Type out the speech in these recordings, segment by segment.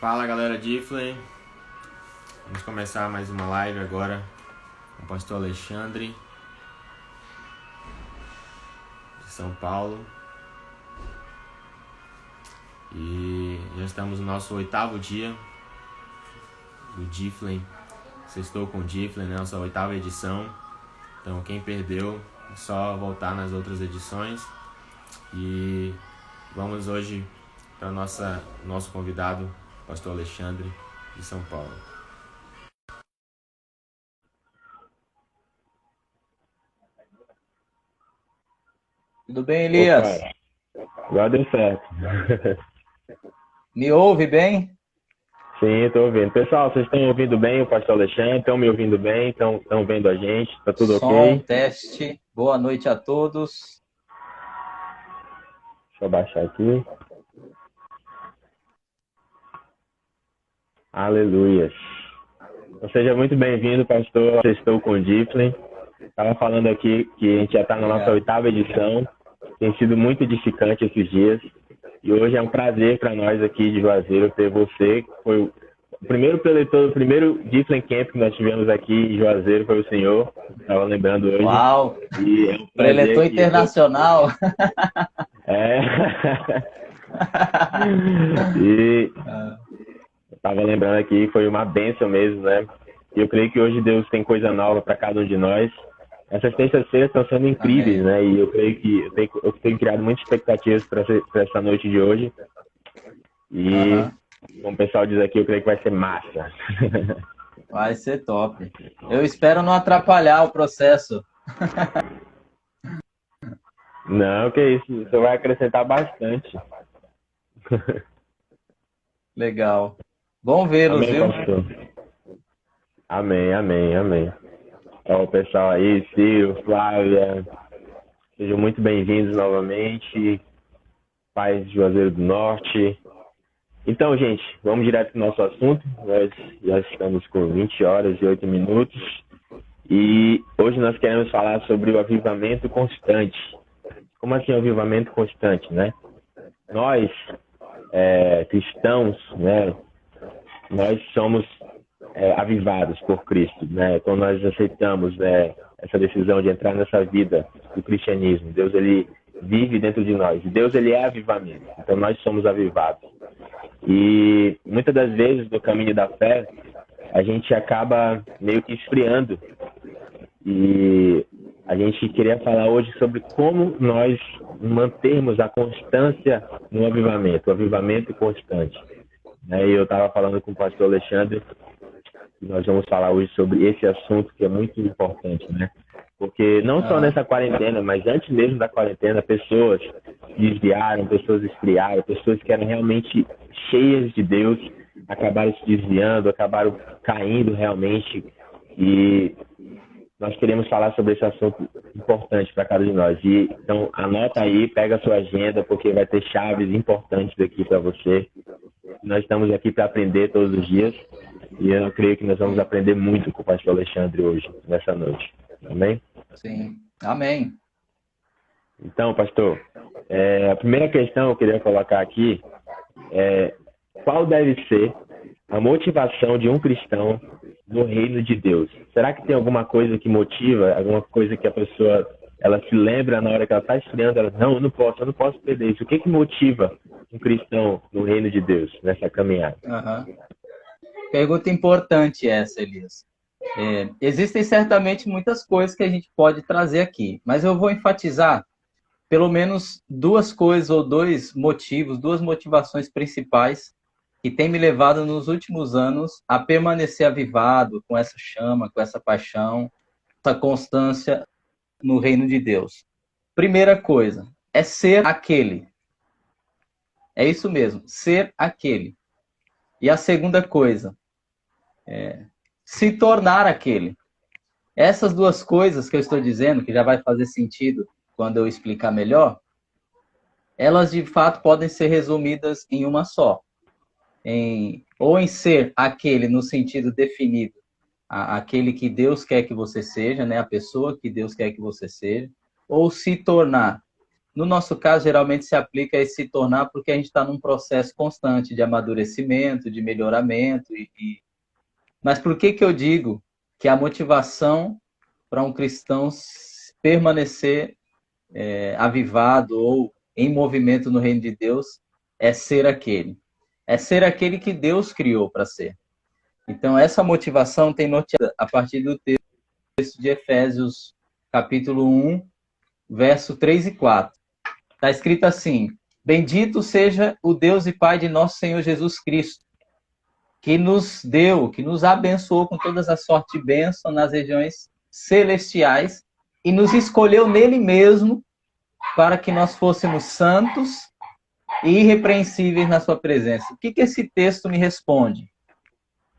Fala galera de Iflay, vamos começar mais uma live agora com o pastor Alexandre de São Paulo. E já estamos no nosso 8º dia do Giflay, Sextou com Giflay, né? Nossa 8ª edição. Então quem perdeu é só voltar nas outras edições. E vamos hoje para nosso convidado, pastor Alexandre de São Paulo. Tudo bem, Elias? Opa, agora deu certo. Me ouve bem? Sim, estou ouvindo. Pessoal, vocês estão ouvindo bem o pastor Alexandre? Estão me ouvindo bem? Estão vendo a gente? Tá tudo Som, ok? teste. Boa noite a todos. Deixa eu baixar aqui. Aleluias. Então, seja muito bem-vindo, pastor. Estou com o Giflay. Estava falando aqui que a gente já está na nossa 8ª edição. Tem sido muito edificante esses dias. E hoje é um prazer para nós aqui de Juazeiro ter você, que foi o primeiro preletor, o primeiro Giflay Camp que nós tivemos aqui em Juazeiro foi o senhor. Estava lembrando hoje. Uau! E é um Preletor prazer que internacional. É. E estava lembrando aqui, foi uma bênção mesmo, né? E eu creio que hoje Deus tem coisa nova para cada um de nós. Essas terças-feiras estão sendo incríveis, Amém. né? E eu creio que eu tenho criado muitas expectativas para essa noite de hoje. E, Aham. como o pessoal diz aqui, eu creio que vai ser massa. Vai ser top. Eu espero não atrapalhar o processo. Não, que isso, você vai acrescentar bastante. Legal. Bom vê-los, Amém, viu? pastor? Amém, amém, amém. Então, o pessoal aí, Ciro, Flávia, sejam muito bem-vindos novamente. Paz de Juazeiro do Norte. Então, gente, vamos direto para o nosso assunto. Nós já estamos com 20 horas e 8 minutos. E hoje nós queremos falar sobre o avivamento constante. Como assim avivamento constante, né? Nós, cristãos, né? Nós somos avivados por Cristo, né? Quando nós aceitamos, né, essa decisão de entrar nessa vida do cristianismo, Deus, ele vive dentro de nós. Deus, ele é avivamento. Então nós somos avivados. E muitas das vezes no caminho da fé, a gente acaba meio que esfriando. E a gente queria falar hoje sobre como nós mantermos a constância no avivamento, o avivamento constante. E eu estava falando com o pastor Alexandre, e nós vamos falar hoje sobre esse assunto que é muito importante, né? Porque não só Aham. nessa quarentena, mas antes mesmo da quarentena, pessoas desviaram, pessoas esfriaram, pessoas que eram realmente cheias de Deus, acabaram se desviando, acabaram caindo realmente. E nós queremos falar sobre esse assunto importante para cada um de nós. E, então, anota aí, pega a sua agenda, porque vai ter chaves importantes aqui para você. Nós estamos aqui para aprender todos os dias. E eu creio que nós vamos Sim. aprender muito com o pastor Alexandre hoje, nessa noite. Amém? Sim. Amém. Então, pastor, a primeira questão que eu queria colocar aqui é qual deve ser a motivação de um cristão no reino de Deus? Será que tem alguma coisa que motiva, alguma coisa que a pessoa ela se lembra na hora que ela está esfriando, ela não, eu não posso perder isso. O que motiva um cristão no reino de Deus, nessa caminhada? Aham. Pergunta importante essa, Elias. Existem certamente muitas coisas que a gente pode trazer aqui, mas eu vou enfatizar pelo menos duas coisas ou dois motivos, duas motivações principais que têm me levado nos últimos anos a permanecer avivado com essa chama, com essa paixão, essa constância no reino de Deus. Primeira coisa é ser aquele. É isso mesmo, ser aquele. E a segunda coisa é se tornar aquele. Essas duas coisas que eu estou dizendo, que já vai fazer sentido quando eu explicar melhor, elas de fato podem ser resumidas em uma só. Ou em ser aquele no sentido definido, aquele que Deus quer que você seja, né? A pessoa que Deus quer que você seja, ou se tornar. No nosso caso, geralmente se aplica a esse se tornar porque a gente está num processo constante de amadurecimento, de melhoramento. Mas por que eu digo que a motivação para um cristão permanecer avivado ou em movimento no reino de Deus é ser aquele? É ser aquele que Deus criou para ser. Então, essa motivação tem norteado a partir do texto de Efésios, capítulo 1, verso 3 e 4. Está escrito assim: bendito seja o Deus e Pai de nosso Senhor Jesus Cristo, que nos deu, que nos abençoou com todas as sortes de bênção nas regiões celestiais e nos escolheu nele mesmo para que nós fôssemos santos e irrepreensíveis na sua presença. O que esse texto me responde?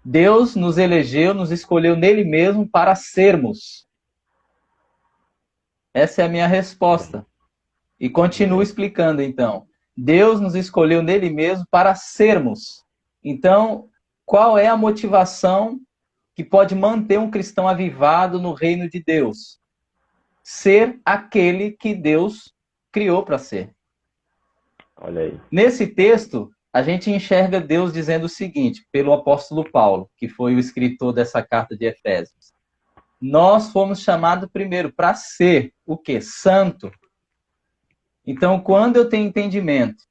Deus nos elegeu, nos escolheu nele mesmo para sermos. Essa é a minha resposta. E continuo explicando, então. Deus nos escolheu nele mesmo para sermos. Então, qual é a motivação que pode manter um cristão avivado no reino de Deus? Ser aquele que Deus criou para ser. Olha aí. Nesse texto, a gente enxerga Deus dizendo o seguinte, pelo apóstolo Paulo, que foi o escritor dessa carta de Efésios. Nós fomos chamados primeiro para ser o quê? Santo. Então, quando eu tenho entendimento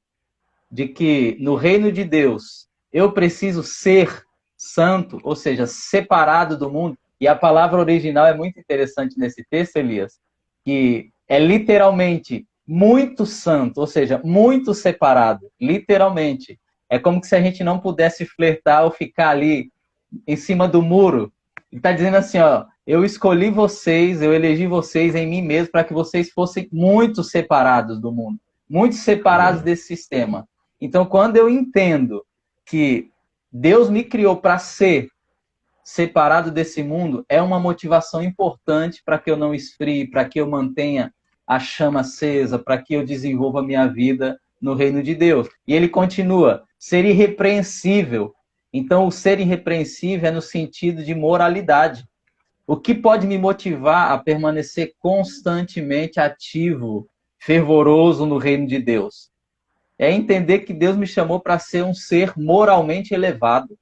de que no reino de Deus eu preciso ser santo, ou seja, separado do mundo, e a palavra original é muito interessante nesse texto, Elias, que é literalmente muito santo, ou seja, muito separado, literalmente. É como se a gente não pudesse flertar ou ficar ali em cima do muro. Ele está dizendo assim, ó, eu escolhi vocês, eu elegi vocês em mim mesmo para que vocês fossem muito separados do mundo, muito separados desse sistema. Então, quando eu entendo que Deus me criou para ser separado desse mundo, é uma motivação importante para que eu não esfrie, para que eu mantenha a chama acesa, para que eu desenvolva a minha vida no reino de Deus. E ele continua, ser irrepreensível. Então, o ser irrepreensível é no sentido de moralidade. O que pode me motivar a permanecer constantemente ativo, fervoroso no reino de Deus? É entender que Deus me chamou para ser um ser moralmente elevado.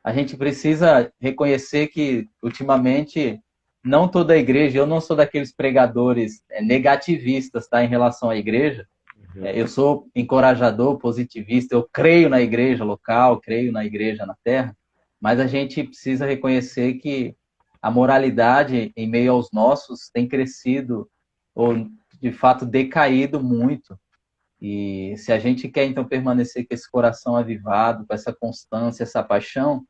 A gente precisa reconhecer que, ultimamente, não toda a igreja, eu não sou daqueles pregadores negativistas, tá, em relação à igreja. Eu sou encorajador, positivista, eu creio na igreja local, creio na igreja na terra, mas a gente precisa reconhecer que a moralidade em meio aos nossos tem crescido, ou de fato decaído muito. E se a gente quer então permanecer com esse coração avivado, com essa constância, essa paixão,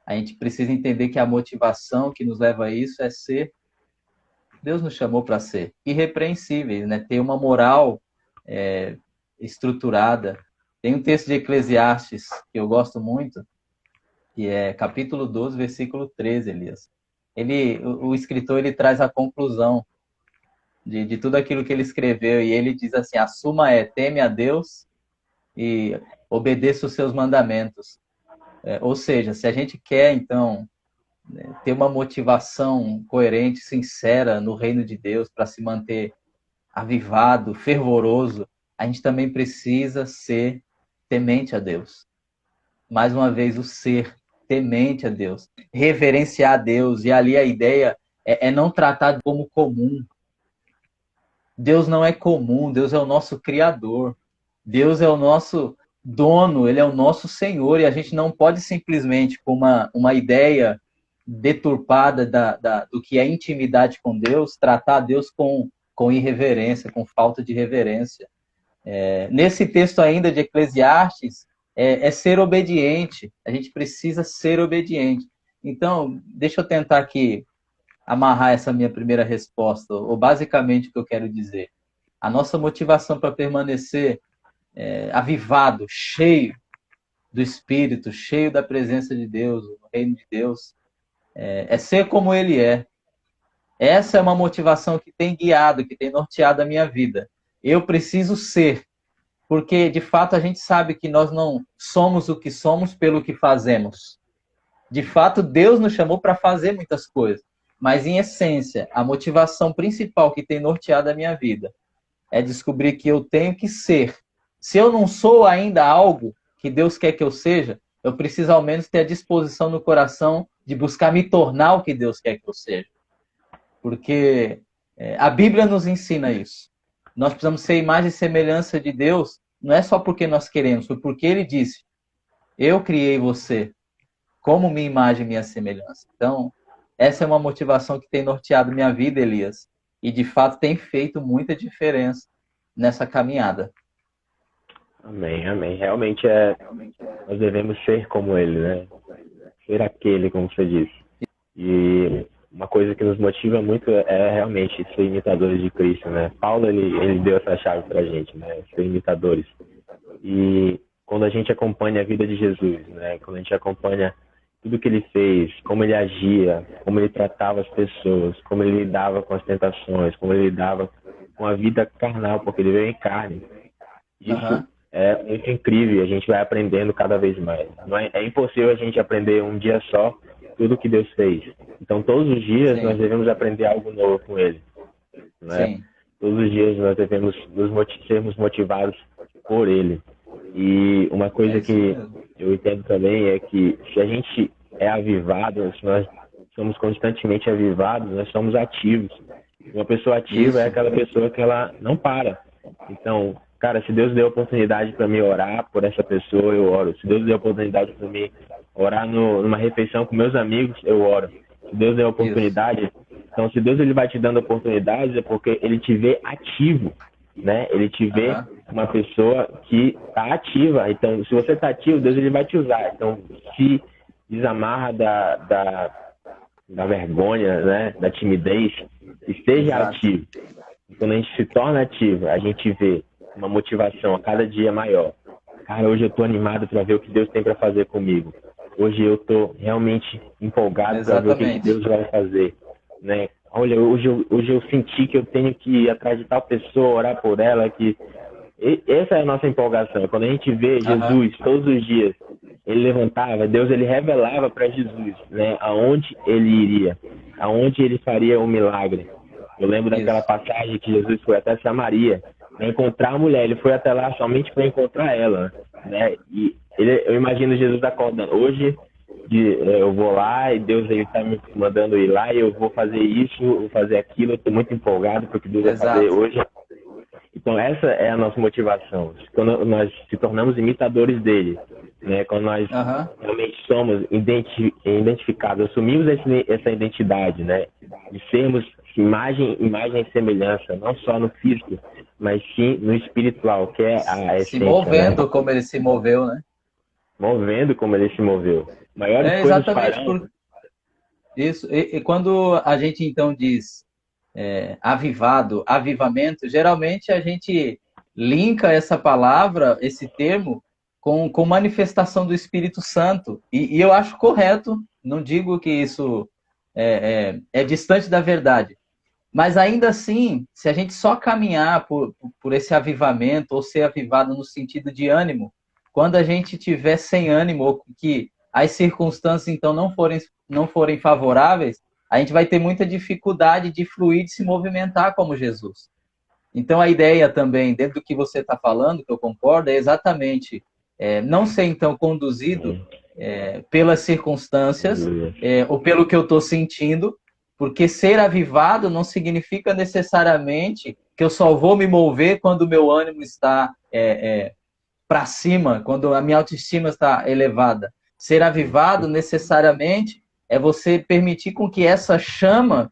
a gente precisa entender que a motivação que nos leva a isso é ser, Deus nos chamou para ser irrepreensíveis, né? Ter uma moral estruturada. Tem um texto de Eclesiastes que eu gosto muito, que é capítulo 12, versículo 13, Elias. O escritor ele traz a conclusão de tudo aquilo que ele escreveu, e ele diz assim, a suma é, teme a Deus e obedeça os seus mandamentos. Ou seja, se a gente quer, então, ter uma motivação coerente, sincera no reino de Deus para se manter avivado, fervoroso, a gente também precisa ser temente a Deus. Mais uma vez, o ser temente a Deus, reverenciar a Deus, e ali a ideia é não tratar como comum. Deus não é comum, Deus é o nosso Criador, Deus é o nosso dono, Ele é o nosso Senhor, e a gente não pode simplesmente, com uma ideia deturpada do que é intimidade com Deus, tratar Deus com irreverência, com falta de reverência. Nesse texto ainda de Eclesiastes, é ser obediente, a gente precisa ser obediente. Então, deixa eu tentar aqui amarrar essa minha primeira resposta, ou basicamente o que eu quero dizer. A nossa motivação para permanecer avivado, cheio do Espírito, cheio da presença de Deus, do reino de Deus, é ser como Ele é. Essa é uma motivação que tem guiado, que tem norteado a minha vida. Eu preciso ser, porque de fato a gente sabe que nós não somos o que somos pelo que fazemos. De fato, Deus nos chamou para fazer muitas coisas, mas em essência, a motivação principal que tem norteado a minha vida é descobrir que eu tenho que ser. Se eu não sou ainda algo que Deus quer que eu seja, eu preciso ao menos ter a disposição no coração de buscar me tornar o que Deus quer que eu seja. Porque a Bíblia nos ensina isso. Nós precisamos ser imagem e semelhança de Deus, não é só porque nós queremos, foi porque Ele disse, eu criei você como minha imagem e minha semelhança. Então, essa é uma motivação que tem norteado minha vida, Elias, e de fato tem feito muita diferença nessa caminhada. Amém, amém. Realmente nós devemos ser como ele, né? Ser aquele, como você disse. E uma coisa que nos motiva muito é realmente ser imitadores de Cristo, né? Paulo, ele deu essa chave pra gente, né? Ser imitadores. E quando a gente acompanha a vida de Jesus, né? Quando a gente acompanha tudo que ele fez, como ele agia, como ele tratava as pessoas, como ele lidava com as tentações, como ele lidava com a vida carnal, porque ele veio em carne. Isso é muito incrível e a gente vai aprendendo cada vez mais. É impossível a gente aprender um dia só tudo que Deus fez. Então, todos os dias nós devemos aprender algo novo com ele. Né? Todos os dias nós devemos sermos motivados por ele. E uma coisa que eu entendo também é que se a gente é avivado, se nós somos constantemente avivados, nós somos ativos. Uma pessoa ativa é aquela pessoa que ela não para. Então, cara, se Deus deu a oportunidade para mim orar por essa pessoa, eu oro. Se Deus deu a oportunidade para mim orar numa refeição com meus amigos, eu oro. Se Deus deu a oportunidade, então se Deus ele vai te dando oportunidades é porque ele te vê ativo, né? Ele te vê uma pessoa que está ativa. Então, se você está ativo, Deus ele vai te usar. Então, se desamarra da vergonha, né? Da timidez, esteja ativo. Quando a gente se torna ativo, a gente vê uma motivação a cada dia maior. Cara, hoje eu estou animado para ver o que Deus tem para fazer comigo. Hoje eu estou realmente empolgado para ver o que Deus vai fazer, né? Olha, hoje eu senti que eu tenho que ir atrás de tal pessoa, orar por ela, essa é a nossa empolgação. Quando a gente vê Jesus todos os dias, ele levantava, Deus ele revelava para Jesus, né? Aonde ele iria, aonde ele faria o milagre. Eu lembro daquela passagem que Jesus foi até Samaria para encontrar a mulher. Ele foi até lá somente para encontrar ela, né? E eu imagino Jesus acordando. Hoje eu vou lá e Deus está me mandando ir lá e eu vou fazer isso, vou fazer aquilo. Eu estou muito empolgado porque Deus vai fazer hoje. Então essa é a nossa motivação. Quando nós se tornamos imitadores dele, né? Quando nós realmente somos identificados, assumimos essa identidade, né? De sermos imagem e semelhança, não só no físico, mas sim no espiritual, que é a essência. Se movendo, né? Como ele se moveu, né? Movendo como ele se moveu. Maiores coisas farão. Isso. E quando a gente então diz avivado, avivamento, geralmente a gente linka essa palavra, esse termo, com manifestação do Espírito Santo. E eu acho correto, não digo que isso é distante da verdade. Mas ainda assim, se a gente só caminhar por esse avivamento, ou ser avivado no sentido de ânimo, quando a gente tiver sem ânimo, ou que as circunstâncias então não forem favoráveis, a gente vai ter muita dificuldade de fluir, de se movimentar como Jesus. Então a ideia também, dentro do que você está falando, que eu concordo, é exatamente não ser então conduzido pelas circunstâncias ou pelo que eu estou sentindo, porque ser avivado não significa necessariamente que eu só vou me mover quando o meu ânimo está para cima, quando a minha autoestima está elevada. Ser avivado necessariamente é você permitir com que essa chama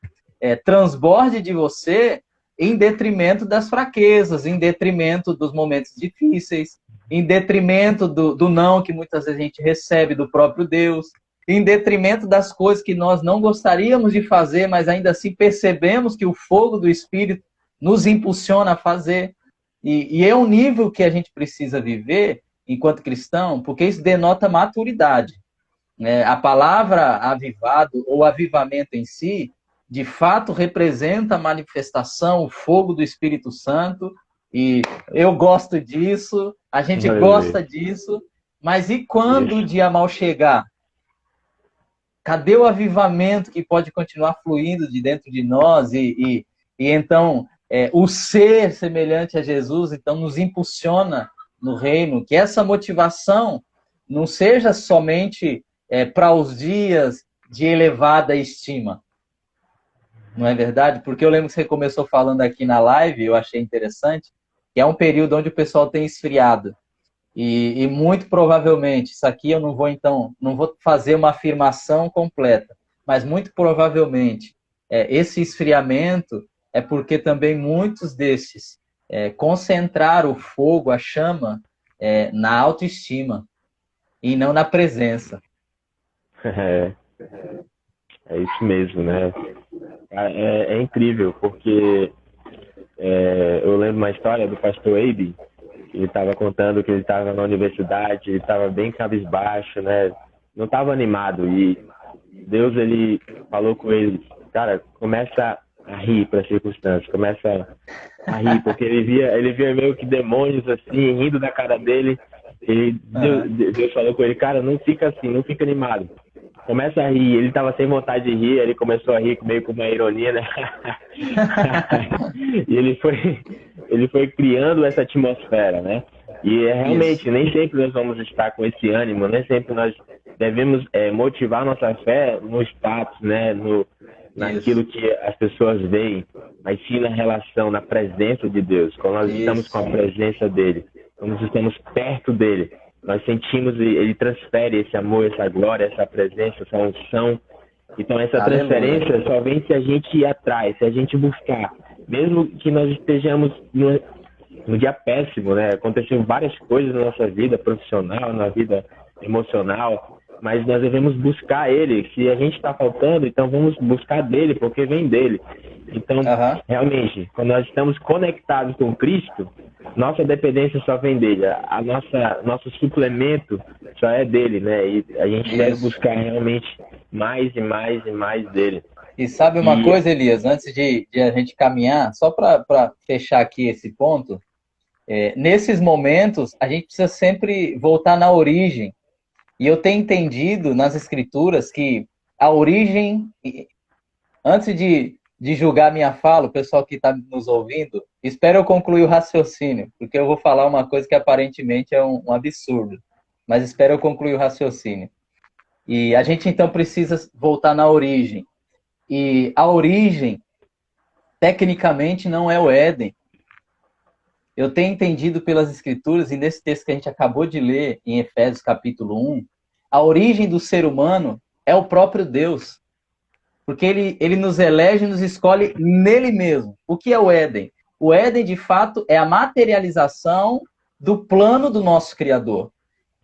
transborde de você em detrimento das fraquezas, em detrimento dos momentos difíceis, em detrimento do não que muitas vezes a gente recebe do próprio Deus, em detrimento das coisas que nós não gostaríamos de fazer, mas ainda assim percebemos que o fogo do Espírito nos impulsiona a fazer. E é um nível que a gente precisa viver enquanto cristão, porque isso denota maturidade. A palavra avivado ou avivamento em si, de fato representa a manifestação, o fogo do Espírito Santo, e eu gosto disso, a gente gosta disso, mas e quando o dia mal chegar? Cadê o avivamento que pode continuar fluindo de dentro de nós e então o ser semelhante a Jesus, então nos impulsiona no reino, que essa motivação não seja somente para os dias de elevada estima. Não é verdade? Porque eu lembro que você começou falando aqui na live, eu achei interessante, que é um período onde o pessoal tem esfriado. E muito provavelmente, isso aqui eu não vou fazer uma afirmação completa, mas muito provavelmente esse esfriamento é porque também muitos desses concentraram o fogo, a chama, na autoestima e não na presença. É isso mesmo, né? É incrível, porque eu lembro uma história do pastor Abe. Ele estava contando que ele estava na universidade, ele estava bem cabisbaixo, né? Não estava animado. E Deus, ele falou com ele, cara, começa a rir para as circunstâncias, começa a rir, porque ele via meio que demônios assim, rindo da cara dele. Deus falou com ele, cara, não fica assim, não fica animado. Começa a rir. Ele estava sem vontade de rir, ele começou a rir meio com uma ironia, né? E ele foi criando essa atmosfera, né? E realmente, nem sempre nós vamos estar com esse ânimo, nem sempre nós devemos motivar nossa fé no status, né? Naquilo que as pessoas veem, mas sim na relação, na presença de Deus. Quando nós estamos com a presença dele, quando nós estamos perto dele, nós sentimos, ele transfere esse amor, essa glória, essa presença, essa unção. Então essa transferência só vem se a gente ir atrás, se a gente buscar. Mesmo que nós estejamos no dia péssimo, né? Aconteceram várias coisas na nossa vida profissional, na vida emocional, mas nós devemos buscar ele. Se a gente está faltando, então vamos buscar dele, porque vem dele. Então, realmente, quando nós estamos conectados com Cristo, nossa dependência só vem dele. Nosso suplemento só é dele, né? E a gente deve buscar realmente mais e mais e mais dele. E sabe uma coisa, Elias, antes de a gente caminhar, só para fechar aqui esse ponto, nesses momentos a gente precisa sempre voltar na origem. E eu tenho entendido nas escrituras que a origem, antes de julgar minha fala, o pessoal que está nos ouvindo, espero eu concluir o raciocínio, porque eu vou falar uma coisa que aparentemente é um absurdo, mas espero eu concluir o raciocínio. E a gente então precisa voltar na origem. E a origem, tecnicamente, não é o Éden. Eu tenho entendido pelas escrituras, e nesse texto que a gente acabou de ler, em Efésios capítulo 1, a origem do ser humano é o próprio Deus. Porque ele nos elege e nos escolhe nele mesmo. O que é o Éden? O Éden, de fato, é a materialização do plano do nosso Criador.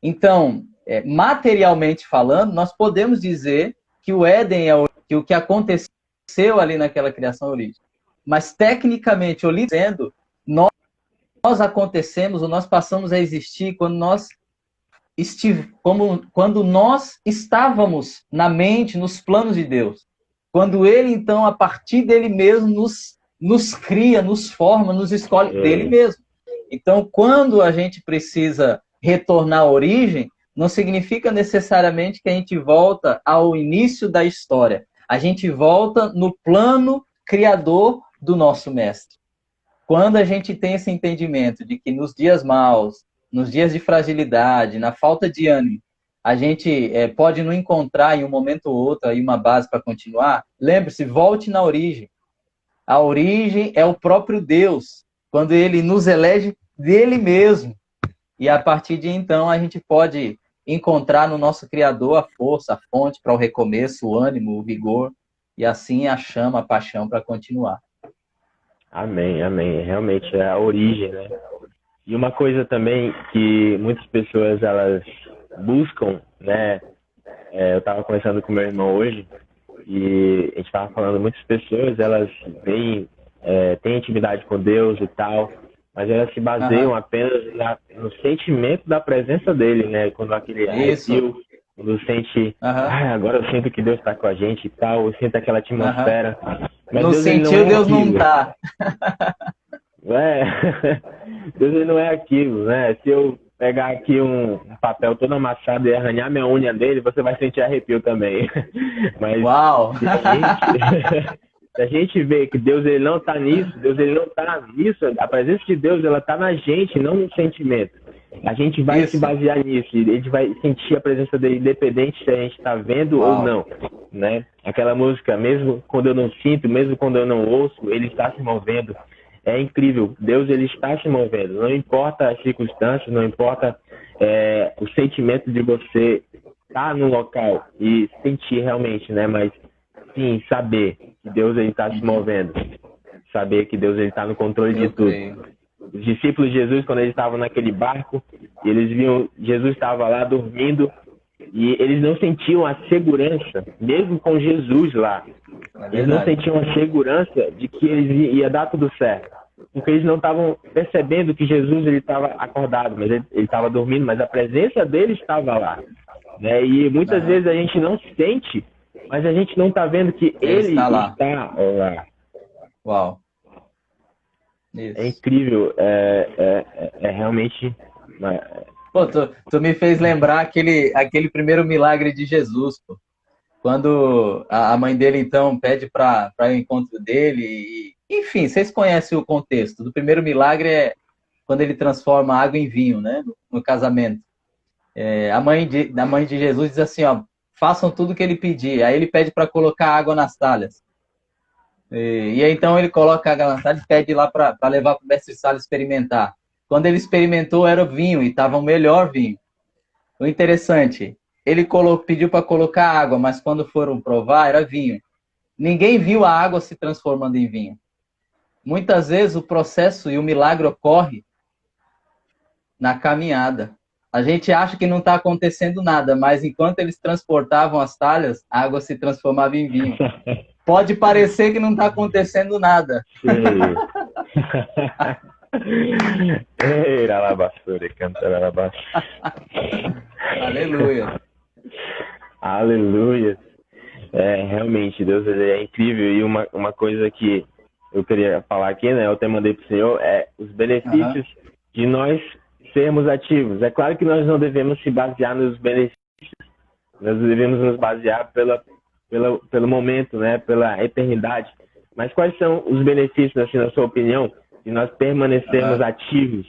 Então, materialmente falando, nós podemos dizer que o Éden que o que aconteceu ali naquela criação origem. Mas, tecnicamente, dizendo, nós acontecemos, ou nós passamos a existir quando nós estávamos na mente, nos planos de Deus. Quando ele, então, a partir dele mesmo, nos cria, nos forma, nos escolhe dele mesmo. Então, quando a gente precisa retornar à origem, não significa necessariamente que a gente volta ao início da história. A gente volta no plano criador do nosso mestre. Quando a gente tem esse entendimento de que nos dias maus, nos dias de fragilidade, na falta de ânimo, a gente pode não encontrar em um momento ou outro aí uma base para continuar, lembre-se, volte na origem. A origem é o próprio Deus, quando ele nos elege dele mesmo. E a partir de então a gente pode encontrar no nosso Criador a força, a fonte para o recomeço, o ânimo, o vigor, e assim a chama, a paixão para continuar. Amém, amém. Realmente é a origem, né? E uma coisa também que muitas pessoas elas buscam, né? Eu estava conversando com meu irmão hoje e a gente estava falando, muitas pessoas elas têm intimidade com Deus e tal, mas elas se baseiam apenas no sentimento da presença dele, né? Quando aquele arrepio, quando sente, agora eu sinto que Deus está com a gente e tal, eu sinto aquela atmosfera. Mas não sentiu, Deus não está. Deus ele não é aquilo, né? Se eu pegar aqui um papel todo amassado e arranhar minha unha dele, você vai sentir arrepio também. Mas, uau! Se a gente vê que Deus ele não está nisso, Deus ele não está nisso, a presença de Deus ela está na gente, não no sentimento. A gente vai se basear nisso, a gente vai sentir a presença dele, independente se a gente está vendo ou não, né? Aquela música, mesmo quando eu não sinto, mesmo quando eu não ouço, ele está se movendo. É incrível, Deus ele está se movendo. Não importa as circunstâncias, não importa o sentimento de você estar no local e sentir realmente, né? Mas sim, saber que Deus ele está se movendo, saber que Deus ele está no controle de tudo. Os discípulos de Jesus, quando eles estavam naquele barco, eles viam Jesus estava lá dormindo e eles não sentiam a segurança, mesmo com Jesus lá. Eles não sentiam a segurança de que eles ia dar tudo certo, porque eles não estavam percebendo que Jesus ele estava acordado, mas ele estava dormindo, mas a presença dele estava lá, né? E muitas vezes a gente não sente, mas a gente não está vendo que ele está lá. Uau. Isso. É incrível, é realmente... Pô, tu me fez lembrar aquele primeiro milagre de Jesus, pô. Quando a mãe dele, então, pede para o encontro dele. Enfim, vocês conhecem o contexto. Do primeiro milagre é quando ele transforma água em vinho, né? No casamento. A mãe de Jesus diz assim, ó, façam tudo o que ele pedir. Aí ele pede para colocar água nas talhas. E aí, então, ele coloca a água nas talhas e pede lá para levar para o mestre Sala experimentar. Quando ele experimentou, era vinho, e estava o melhor vinho. O interessante, ele pediu para colocar água, mas quando foram provar, era vinho. Ninguém viu a água se transformando em vinho. Muitas vezes o processo e o milagre ocorre na caminhada. A gente acha que não está acontecendo nada, mas enquanto eles transportavam as talhas, a água se transformava em vinho. Pode parecer que não está acontecendo nada. Aleluia. Aleluia. Realmente, Deus ele é incrível. E uma coisa que eu queria falar aqui, né? Eu até mandei para o Senhor, os benefícios de nós sermos ativos. É claro que nós não devemos se basear nos benefícios. Nós devemos nos basear pelo momento, né? Pela eternidade. Mas quais são os benefícios, assim, na sua opinião, de nós permanecermos ativos,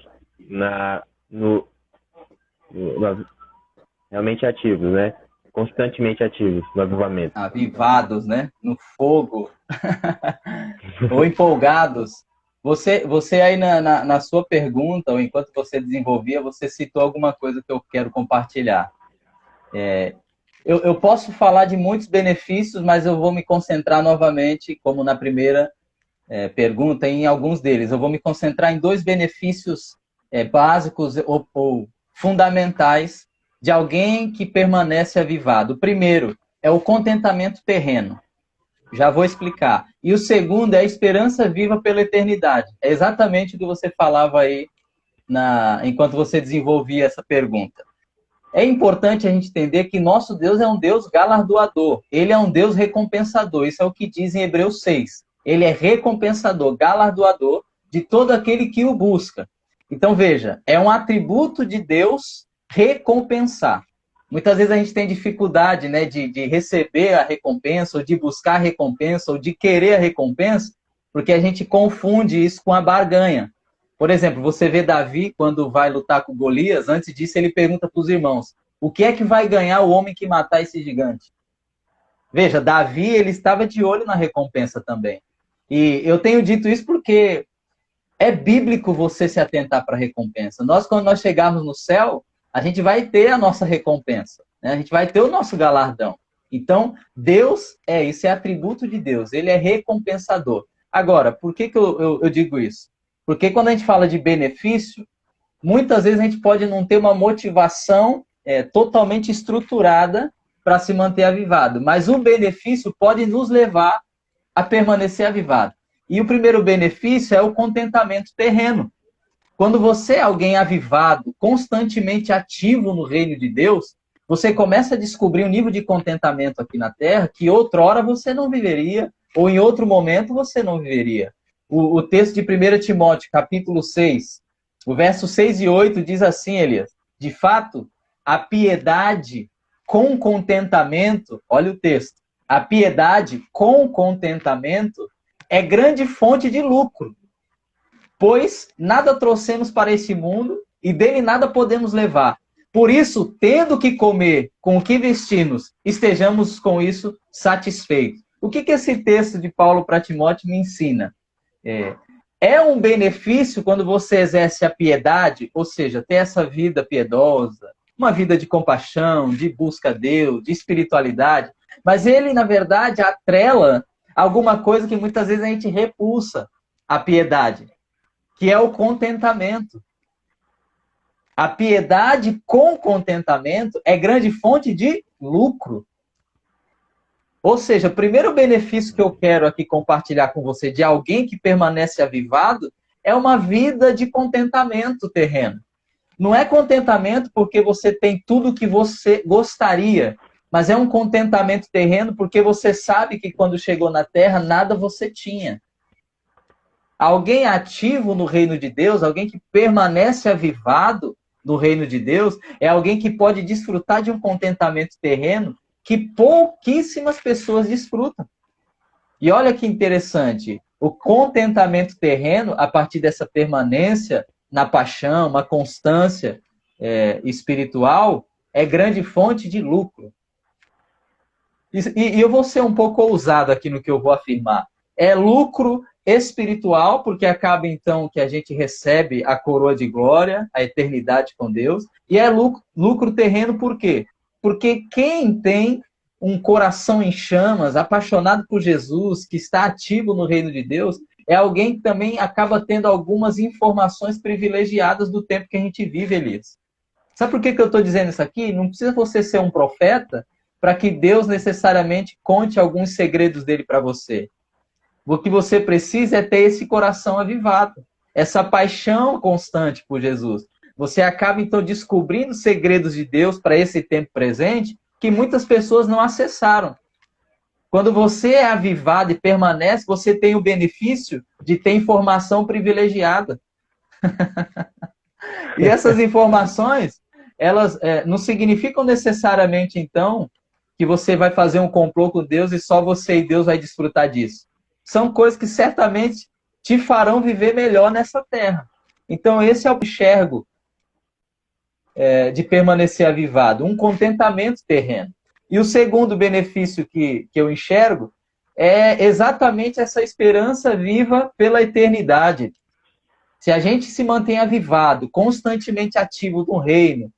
realmente ativos, né? Constantemente ativos no avivamento. Avivados, né? No fogo. Ou empolgados. Você aí na sua pergunta, ou enquanto você desenvolvia, você citou alguma coisa que eu quero compartilhar. Eu posso falar de muitos benefícios, mas eu vou me concentrar novamente, como na primeira pergunta, em alguns deles. Eu vou me concentrar em 2 benefícios básicos ou fundamentais de alguém que permanece avivado. O primeiro é o contentamento terreno. Já vou explicar. E o segundo é a esperança viva pela eternidade. É exatamente o que você falava aí enquanto você desenvolvia essa pergunta. É importante a gente entender que nosso Deus é um Deus galardoador. Ele é um Deus recompensador. Isso é o que diz em Hebreus 6. Ele é recompensador, galardoador de todo aquele que o busca. Então, veja, é um atributo de Deus recompensar. Muitas vezes a gente tem dificuldade, né, de receber a recompensa, ou de buscar a recompensa, ou de querer a recompensa, porque a gente confunde isso com a barganha. Por exemplo, você vê Davi, quando vai lutar com Golias, antes disso ele pergunta para os irmãos, o que é que vai ganhar o homem que matar esse gigante? Veja, Davi, ele estava de olho na recompensa também. E eu tenho dito isso porque é bíblico você se atentar para a recompensa. Quando nós chegarmos no céu, a gente vai ter a nossa recompensa, né? A gente vai ter o nosso galardão. Então, Deus isso é atributo de Deus, ele é recompensador. Agora, por que eu digo isso? Porque quando a gente fala de benefício, muitas vezes a gente pode não ter uma motivação totalmente estruturada para se manter avivado, mas o benefício pode nos levar a permanecer avivado. E o primeiro benefício é o contentamento terreno. Quando você é alguém avivado, constantemente ativo no reino de Deus, você começa a descobrir um nível de contentamento aqui na terra que outrora você não viveria, ou em outro momento você não viveria. O texto de 1 Timóteo, capítulo 6, o verso 6 e 8 diz assim, Elias, de fato, a piedade com contentamento, olha o texto, a piedade com contentamento é grande fonte de lucro, pois nada trouxemos para esse mundo e dele nada podemos levar. Por isso, tendo que comer, com o que vestimos, estejamos com isso satisfeitos. O que esse texto de Paulo para Timóteo me ensina? É um benefício quando você exerce a piedade, ou seja, ter essa vida piedosa, uma vida de compaixão, de busca a Deus, de espiritualidade, mas ele, na verdade, atrela alguma coisa que muitas vezes a gente repulsa a piedade, que é o contentamento. A piedade com contentamento é grande fonte de lucro. Ou seja, o primeiro benefício que eu quero aqui compartilhar com você de alguém que permanece avivado é uma vida de contentamento terreno. Não é contentamento porque você tem tudo que você gostaria, mas é um contentamento terreno porque você sabe que quando chegou na terra, nada você tinha. Alguém ativo no reino de Deus, alguém que permanece avivado no reino de Deus, é alguém que pode desfrutar de um contentamento terreno que pouquíssimas pessoas desfrutam. E olha que interessante, o contentamento terreno, a partir dessa permanência na paixão, uma constância espiritual, é grande fonte de lucro. E eu vou ser um pouco ousado aqui no que eu vou afirmar. É lucro espiritual, porque acaba então que a gente recebe a coroa de glória, a eternidade com Deus, e é lucro terreno por quê? Porque quem tem um coração em chamas, apaixonado por Jesus, que está ativo no reino de Deus, é alguém que também acaba tendo algumas informações privilegiadas do tempo que a gente vive, Elias. Sabe por que eu estou dizendo isso aqui? Não precisa você ser um profeta para que Deus necessariamente conte alguns segredos dele para você. O que você precisa é ter esse coração avivado, essa paixão constante por Jesus. Você acaba, então, descobrindo segredos de Deus para esse tempo presente que muitas pessoas não acessaram. Quando você é avivado e permanece, você tem o benefício de ter informação privilegiada. E essas informações, elas não significam necessariamente, então, que você vai fazer um complô com Deus e só você e Deus vai desfrutar disso. São coisas que certamente te farão viver melhor nessa terra. Então, esse é o enxergo de permanecer avivado, um contentamento terreno. E o segundo benefício que eu enxergo é exatamente essa esperança viva pela eternidade. Se a gente se mantém avivado, constantemente ativo no reino,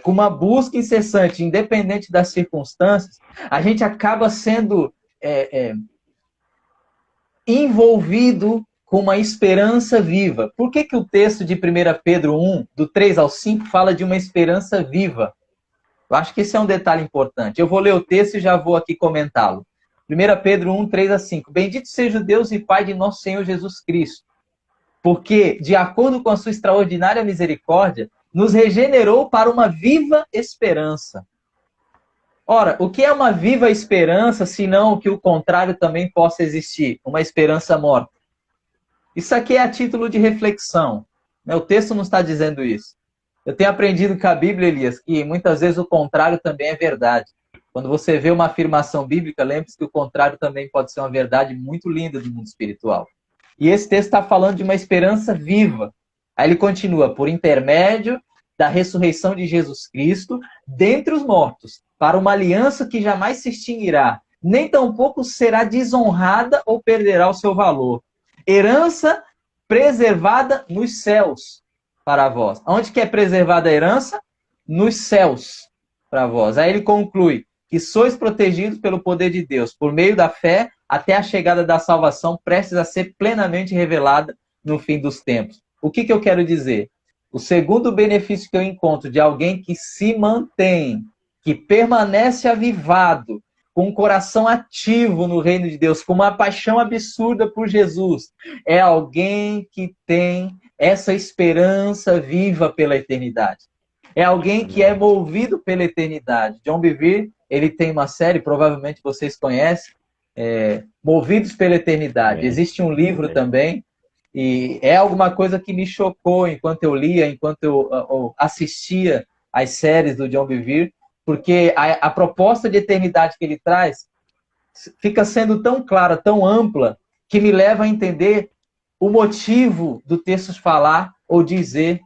com uma busca incessante, independente das circunstâncias, a gente acaba sendo envolvido com uma esperança viva. Por que o texto de 1 Pedro 1, do 3 ao 5, fala de uma esperança viva? Eu acho que esse é um detalhe importante. Eu vou ler o texto e já vou aqui comentá-lo. 1 Pedro 1, 3 a 5. Bendito seja o Deus e Pai de nosso Senhor Jesus Cristo, porque, de acordo com a sua extraordinária misericórdia, nos regenerou para uma viva esperança. Ora, o que é uma viva esperança, senão que o contrário também possa existir? Uma esperança morta. Isso aqui é a título de reflexão. O texto não está dizendo isso. Eu tenho aprendido com a Bíblia, Elias, que muitas vezes o contrário também é verdade. Quando você vê uma afirmação bíblica, lembre-se que o contrário também pode ser uma verdade muito linda do mundo espiritual. E esse texto está falando de uma esperança viva. Aí ele continua, por intermédio da ressurreição de Jesus Cristo, dentre os mortos, para uma aliança que jamais se extinguirá, nem tampouco será desonrada ou perderá o seu valor. Herança preservada nos céus para vós. Onde que é preservada a herança? Nos céus para vós. Aí ele conclui que sois protegidos pelo poder de Deus, por meio da fé, até a chegada da salvação, prestes a ser plenamente revelada no fim dos tempos. O que eu quero dizer? O segundo benefício que eu encontro de alguém que se mantém, que permanece avivado, com um coração ativo no reino de Deus, com uma paixão absurda por Jesus, é alguém que tem essa esperança viva pela eternidade. É alguém que é movido pela eternidade. John Bevere, ele tem uma série, provavelmente vocês conhecem, Movidos pela Eternidade. Existe um livro também, e é alguma coisa que me chocou enquanto eu lia, enquanto eu assistia às séries do John Bevere, porque a proposta de eternidade que ele traz fica sendo tão clara, tão ampla, que me leva a entender o motivo do texto falar ou dizer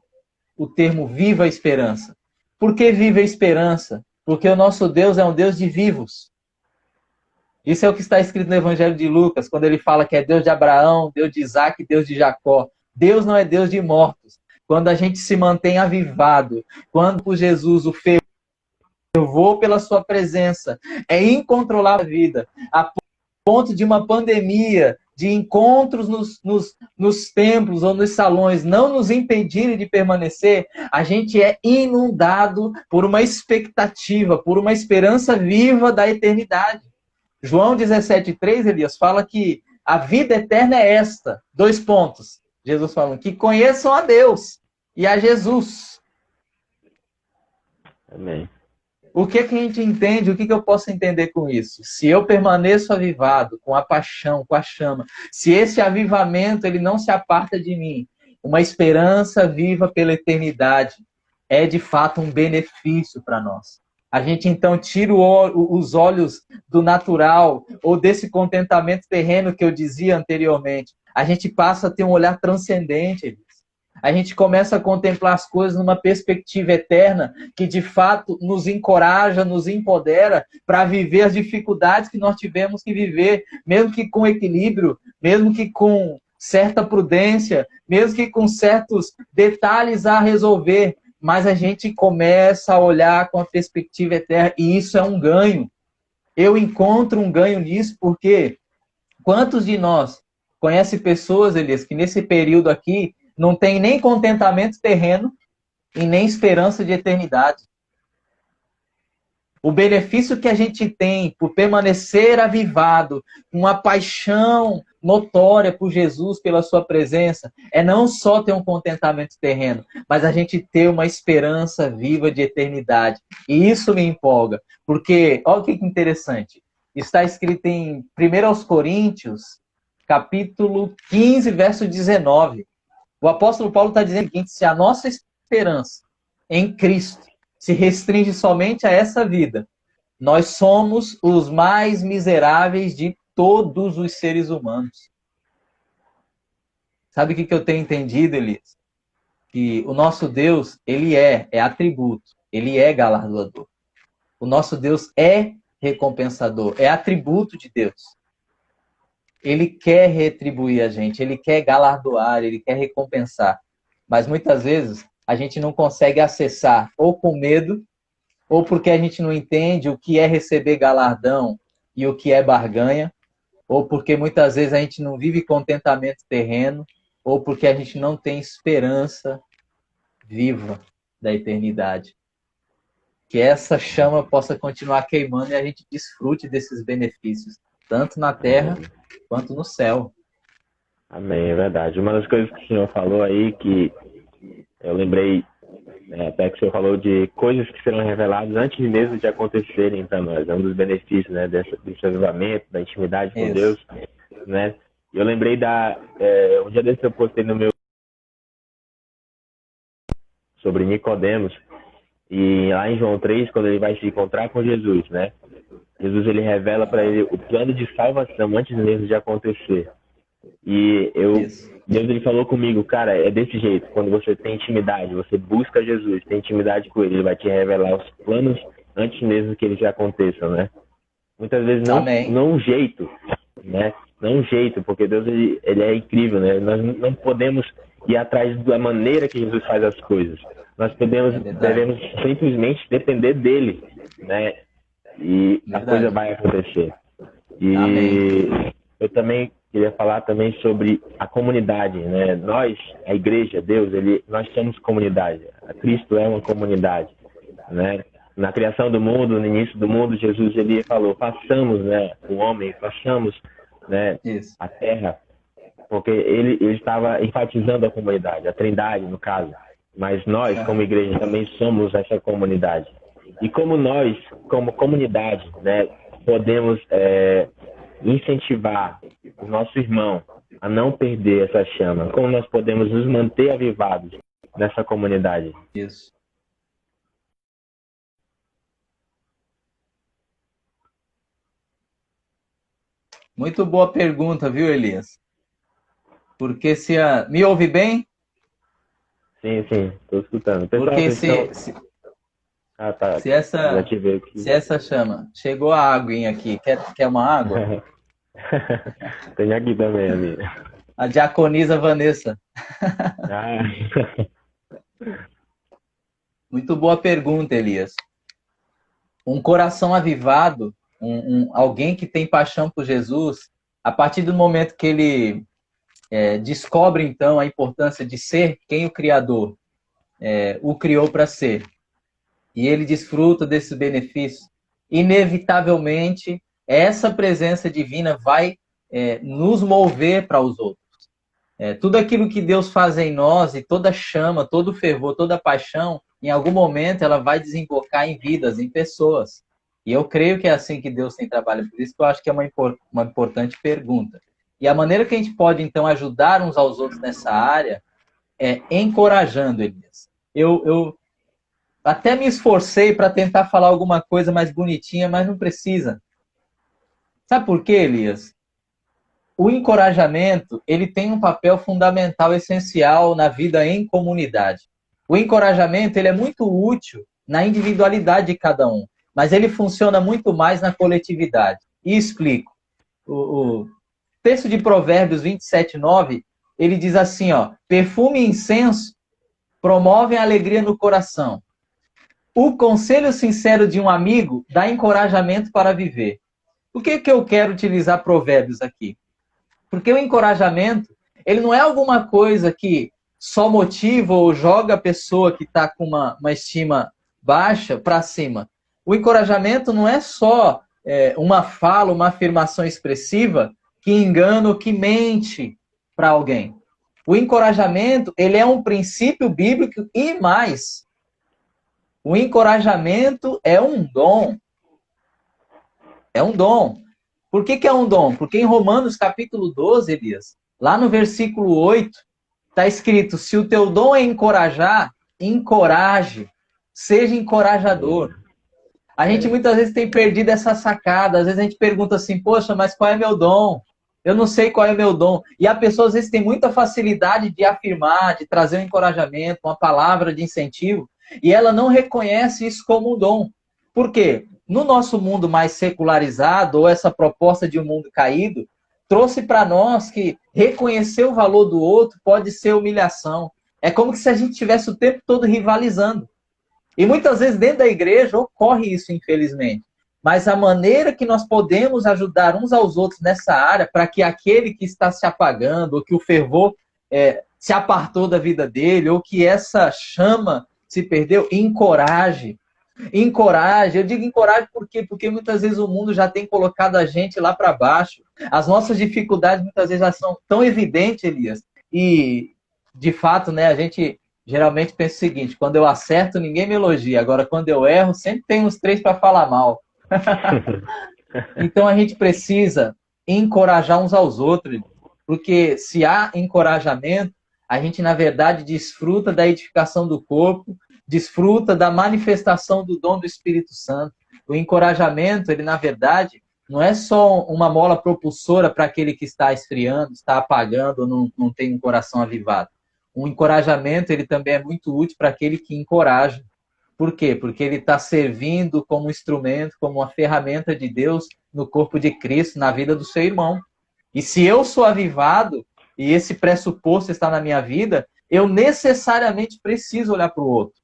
o termo viva a esperança. Por que viva a esperança? Porque o nosso Deus é um Deus de vivos. Isso é o que está escrito no Evangelho de Lucas, quando ele fala que é Deus de Abraão, Deus de Isaac, Deus de Jacó. Deus não é Deus de mortos. Quando a gente se mantém avivado, quando por Jesus o fervor pela sua presença é incontrolável a vida, a ponto de uma pandemia, de encontros nos templos ou nos salões não nos impedirem de permanecer, a gente é inundado por uma expectativa, por uma esperança viva da eternidade. João 17,3, Elias, fala que a vida eterna é esta. 2 pontos. Jesus falando que conheçam a Deus e a Jesus. Amém. O que a gente entende? O que eu posso entender com isso? Se eu permaneço avivado, com a paixão, com a chama, se esse avivamento ele não se aparta de mim, uma esperança viva pela eternidade, é de fato um benefício para nós. A gente então tira os olhos do natural ou desse contentamento terreno que eu dizia anteriormente. A gente passa a ter um olhar transcendente. A gente começa a contemplar as coisas numa perspectiva eterna que, de fato, nos encoraja, nos empodera para viver as dificuldades que nós tivemos que viver, mesmo que com equilíbrio, mesmo que com certa prudência, mesmo que com certos detalhes a resolver, mas a gente começa a olhar com a perspectiva eterna e isso é um ganho. Eu encontro um ganho nisso porque quantos de nós conhecem pessoas, Elias, que nesse período aqui não tem nem contentamento terreno e nem esperança de eternidade. O benefício que a gente tem por permanecer avivado, com uma paixão notória por Jesus, pela sua presença, é não só ter um contentamento terreno, mas a gente ter uma esperança viva de eternidade. E isso me empolga, porque, olha que interessante, está escrito em 1 Coríntios, capítulo 15, verso 19. O apóstolo Paulo está dizendo o seguinte: se a nossa esperança em Cristo se restringe somente a essa vida, nós somos os mais miseráveis de todos os seres humanos. Sabe o que eu tenho entendido, Elias? Que o nosso Deus, ele é atributo, ele é galardoador. O nosso Deus é recompensador, é atributo de Deus. Ele quer retribuir a gente, ele quer galardoar, ele quer recompensar. Mas muitas vezes a gente não consegue acessar, ou com medo, ou porque a gente não entende o que é receber galardão e o que é barganha, ou porque muitas vezes a gente não vive contentamento terreno, ou porque a gente não tem esperança viva da eternidade. Que essa chama possa continuar queimando e a gente desfrute desses benefícios, tanto na terra quanto no céu. Amém, é verdade. Uma das coisas que o senhor falou aí, que eu lembrei, até que o senhor falou de coisas que serão reveladas antes mesmo de acontecerem para nós. É um dos benefícios, né, desse avivamento, da intimidade com Deus, né? Eu lembrei um dia desse eu postei no meu sobre Nicodemos, e lá em João 3, quando ele vai se encontrar com Jesus, né? Jesus, ele revela para ele o plano de salvação antes mesmo de acontecer. E Deus, ele falou comigo, cara, é desse jeito. Quando você tem intimidade, você busca Jesus, tem intimidade com ele vai te revelar os planos antes mesmo que eles já aconteçam, né? Muitas vezes não um jeito, né? Não um jeito, porque Deus, ele é incrível, né? Nós não podemos ir atrás da maneira que Jesus faz as coisas. Nós devemos simplesmente depender dele, né? E a coisa vai acontecer. E eu também queria falar também sobre a comunidade, né? Nós, a igreja, Deus, nós somos comunidade. Cristo é uma comunidade, né? Na criação do mundo, no início do mundo, Jesus, ele falou, façamos, né, o homem, façamos, né, a terra, porque ele estava enfatizando a comunidade, a trindade, no caso. Mas nós, como igreja, também somos essa comunidade. E como nós, como comunidade, né, podemos incentivar o nosso irmão a não perder essa chama? Como nós podemos nos manter avivados nessa comunidade? Isso. Muito boa pergunta, viu, Elias? Porque se a... Me ouve bem? Sim, sim, tô escutando. Pessoal, Porque vocês estão... Ah, tá. se essa, Desativei aqui. se essa chama... Chegou a aguinha aqui. Quer uma água? Tem aqui também, amigo. A diaconisa Vanessa. Ah. Muito boa pergunta, Elias. Um coração avivado, alguém que tem paixão por Jesus, a partir do momento que ele descobre, então, a importância de ser quem o Criador o criou para ser, e ele desfruta desses benefícios, inevitavelmente, essa presença divina vai nos mover para os outros. Tudo aquilo que Deus faz em nós, e toda chama, todo fervor, toda paixão, em algum momento ela vai desembocar em vidas, em pessoas. E eu creio que é assim que Deus tem trabalhado. Por isso que eu acho que é uma importante pergunta. E a maneira que a gente pode, então, ajudar uns aos outros nessa área é encorajando eles. Eu até me esforcei para tentar falar alguma coisa mais bonitinha, mas não precisa. Sabe por quê, Elias? O encorajamento, ele tem um papel fundamental, essencial na vida em comunidade. O encorajamento, ele é muito útil na individualidade de cada um, mas ele funciona muito mais na coletividade. E explico. O texto de Provérbios 27:9, ele diz assim, ó: perfume e incenso promovem a alegria no coração. O conselho sincero de um amigo dá encorajamento para viver. Por que eu quero utilizar Provérbios aqui? Porque o encorajamento, ele não é alguma coisa que só motiva ou joga a pessoa que está com uma estima baixa para cima. O encorajamento não é só uma fala, uma afirmação expressiva que engana ou que mente para alguém. O encorajamento, ele é um princípio bíblico e mais. O encorajamento é um dom. É um dom. Por que é um dom? Porque em Romanos capítulo 12, Elias, lá no versículo 8, está escrito: se o teu dom é encorajar, encoraje, seja encorajador. A gente muitas vezes tem perdido essa sacada. Às vezes a gente pergunta assim: poxa, mas qual é meu dom? Eu não sei qual é o meu dom. E a pessoa às vezes tem muita facilidade de afirmar, de trazer um encorajamento, uma palavra de incentivo, e ela não reconhece isso como um dom. Por quê? No nosso mundo mais secularizado, ou essa proposta de um mundo caído, trouxe para nós que reconhecer o valor do outro pode ser humilhação. É como se a gente estivesse o tempo todo rivalizando. E muitas vezes dentro da igreja ocorre isso, infelizmente. Mas a maneira que nós podemos ajudar uns aos outros nessa área, para que aquele que está se apagando, ou que o fervor se apartou da vida dele, ou que essa chama se perdeu, encoraje. Encoraje. Eu digo encoraje por quê? Porque muitas vezes o mundo já tem colocado a gente lá para baixo. As nossas dificuldades muitas vezes já são tão evidentes, Elias. E, de fato, né, a gente geralmente pensa o seguinte: quando eu acerto, ninguém me elogia. Agora, quando eu erro, sempre tem uns 3 para falar mal. Então, a gente precisa encorajar uns aos outros. Porque se há encorajamento, a gente, na verdade, desfruta da edificação do corpo, desfruta da manifestação do dom do Espírito Santo. O encorajamento, ele, na verdade, não é só uma mola propulsora para aquele que está esfriando, está apagando ou não tem um coração avivado. O encorajamento, ele também é muito útil para aquele que encoraja. Por quê? Porque ele está servindo como instrumento, como uma ferramenta de Deus no corpo de Cristo, na vida do seu irmão. E se eu sou avivado, e esse pressuposto está na minha vida, eu necessariamente preciso olhar para o outro.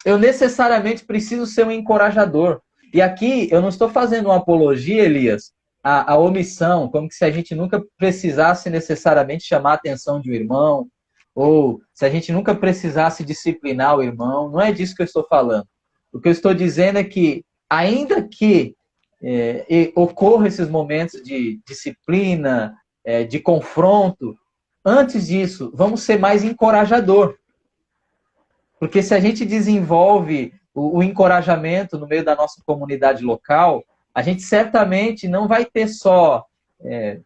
Eu necessariamente preciso ser um encorajador. E aqui eu não estou fazendo uma apologia, Elias, à omissão, como se a gente nunca precisasse necessariamente chamar a atenção de um irmão, ou se a gente nunca precisasse disciplinar o irmão. Não é disso que eu estou falando. O que eu estou dizendo é que, ainda que ocorram esses momentos de disciplina, de confronto, antes disso, vamos ser mais encorajador. Porque se a gente desenvolve o encorajamento no meio da nossa comunidade local, a gente certamente não vai ter só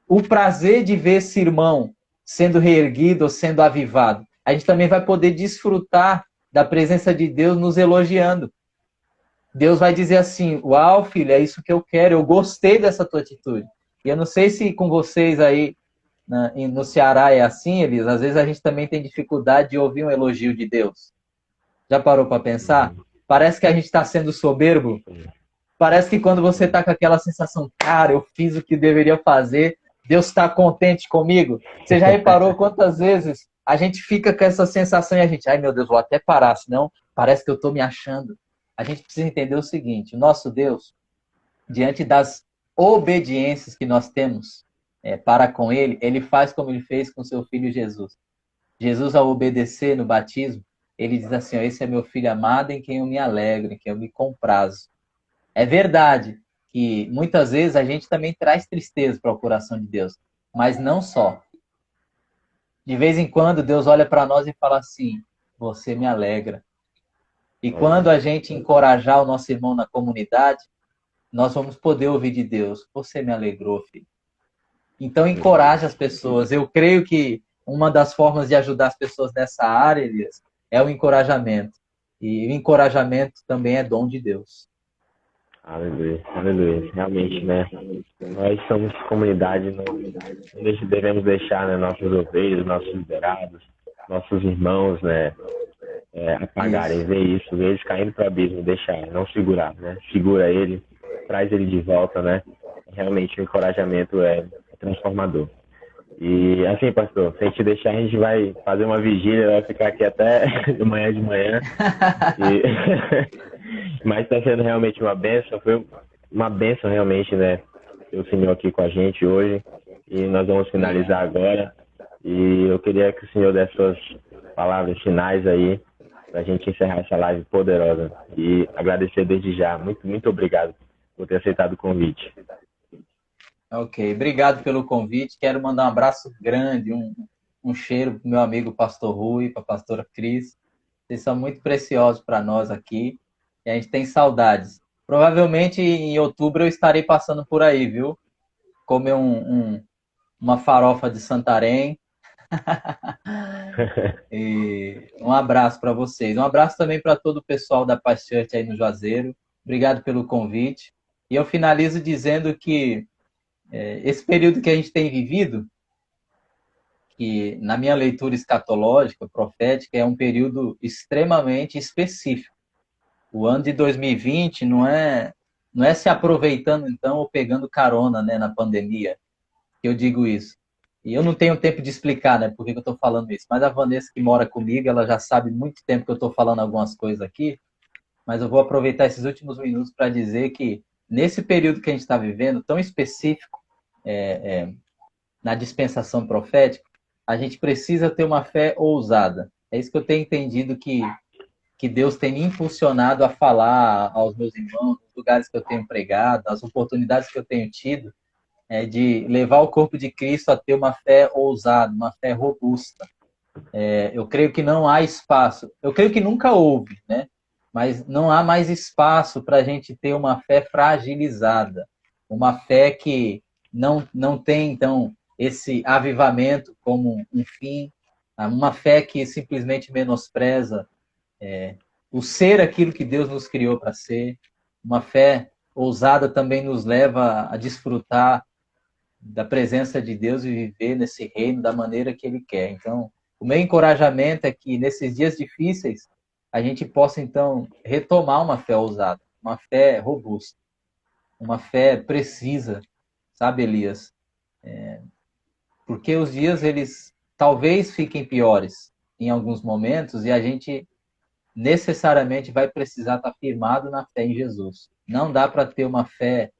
o prazer de ver esse irmão sendo reerguido ou sendo avivado. A gente também vai poder desfrutar da presença de Deus nos elogiando. Deus vai dizer assim: uau, filho, é isso que eu quero, eu gostei dessa tua atitude. E eu não sei se com vocês aí no Ceará é assim, Elias, às vezes a gente também tem dificuldade de ouvir um elogio de Deus. Já parou para pensar? Parece que a gente está sendo soberbo. Parece que quando você está com aquela sensação, cara, eu fiz o que deveria fazer, Deus está contente comigo. Você já reparou quantas vezes a gente fica com essa sensação e a gente, ai meu Deus, vou até parar, senão parece que eu estou me achando. A gente precisa entender o seguinte, o nosso Deus, diante das obediências que nós temos para com Ele, Ele faz como Ele fez com seu Filho Jesus. Jesus, ao obedecer no batismo, Ele diz assim, ó, esse é meu Filho amado em quem eu me alegro, em quem eu me comprazo. É verdade que muitas vezes a gente também traz tristeza para o coração de Deus, mas não só. De vez em quando Deus olha para nós e fala assim, você me alegra. E quando a gente encorajar o nosso irmão na comunidade, nós vamos poder ouvir de Deus, você me alegrou, filho. Então encoraje as pessoas. Eu creio que uma das formas de ajudar as pessoas nessa área, Elias, é o encorajamento. E o encorajamento também é dom de Deus. Aleluia, aleluia. Realmente, né? Nós somos comunidade, não devemos deixar, né, nossos ovelhas, nossos liderados, nossos irmãos, né, apagarem, ver isso, ver eles caindo para o abismo, deixar, não segurar, né? Segura ele, traz ele de volta, né? Realmente o encorajamento é transformador. E assim, pastor, se a gente deixar, a gente vai fazer uma vigília, vai ficar aqui até de manhã. Mas está sendo realmente uma bênção, foi uma bênção realmente, né? Ter o Senhor aqui com a gente hoje. E nós vamos finalizar agora. E eu queria que o Senhor desse suas palavras finais aí, para a gente encerrar essa live poderosa. E agradecer desde já. Muito, muito obrigado por ter aceitado o convite. Ok, obrigado pelo convite. Quero mandar um abraço grande, um cheiro para o meu amigo Pastor Rui, para a pastora Cris. Vocês são muito preciosos para nós aqui e a gente tem saudades. Provavelmente em outubro eu estarei passando por aí, viu? Comer uma farofa de Santarém. E um abraço para vocês. Um abraço também para todo o pessoal da Paz Church aí no Juazeiro. Obrigado pelo convite. E eu finalizo dizendo que esse período que a gente tem vivido, que na minha leitura escatológica, profética, é um período extremamente específico. O ano de 2020 não é se aproveitando, então, ou pegando carona, né, na pandemia, que eu digo isso. E eu não tenho tempo de explicar, né, por que eu estou falando isso, mas a Vanessa, que mora comigo, ela já sabe muito tempo que eu estou falando algumas coisas aqui, mas eu vou aproveitar esses últimos minutos para dizer que, nesse período que a gente está vivendo, tão específico, na dispensação profética, a gente precisa ter uma fé ousada. É isso que eu tenho entendido que Deus tem me impulsionado a falar aos meus irmãos, nos lugares que eu tenho pregado, as oportunidades que eu tenho tido, de levar o corpo de Cristo a ter uma fé ousada, uma fé robusta. Eu creio que não há espaço, eu creio que nunca houve, né? Mas não há mais espaço para a gente ter uma fé fragilizada, uma fé que não tem, então, esse avivamento como um fim, uma fé que simplesmente menospreza o ser aquilo que Deus nos criou para ser. Uma fé ousada também nos leva a desfrutar da presença de Deus e viver nesse reino da maneira que Ele quer. Então, o meu encorajamento é que nesses dias difíceis a gente possa, então, retomar uma fé ousada, uma fé robusta, uma fé precisa, sabe, Elias? Porque os dias, eles talvez fiquem piores em alguns momentos e a gente necessariamente vai precisar estar firmado na fé em Jesus. Não dá para ter uma fé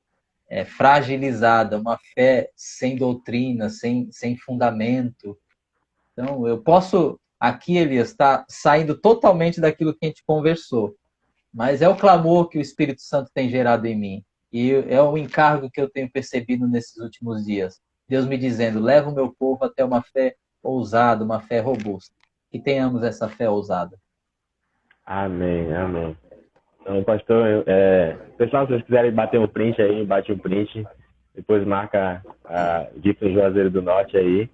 fragilizada, uma fé sem doutrina, sem fundamento. Então, eu posso aqui, Elias, estar saindo totalmente daquilo que a gente conversou, mas é o clamor que o Espírito Santo tem gerado em mim. E é o encargo que eu tenho percebido nesses últimos dias. Deus me dizendo, leva o meu povo até uma fé ousada, uma fé robusta. Que tenhamos essa fé ousada. Amém, amém. Então, pastor, pessoal, se vocês quiserem bater um print aí, bate um print, depois marca a Dica Juazeiro do Norte aí,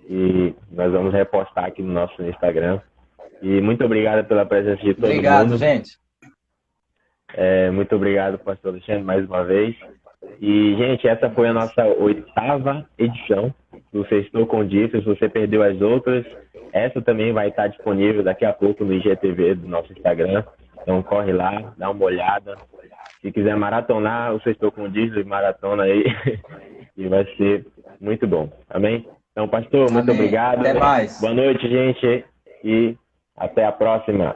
e nós vamos repostar aqui no nosso Instagram. E muito obrigado pela presença de todo mundo. Obrigado, gente. Muito obrigado, pastor Alexandre, mais uma vez. E, gente, essa foi a nossa 8ª edição do Sextou com Difla. Se você perdeu as outras, essa também vai estar disponível daqui a pouco no IGTV do nosso Instagram. Então corre lá, dá uma olhada. Se quiser maratonar o Sextou com Difla, maratona aí. E vai ser muito bom. Amém? Então, pastor, muito Amém. obrigado. Até mais. Boa noite, gente. E até a próxima.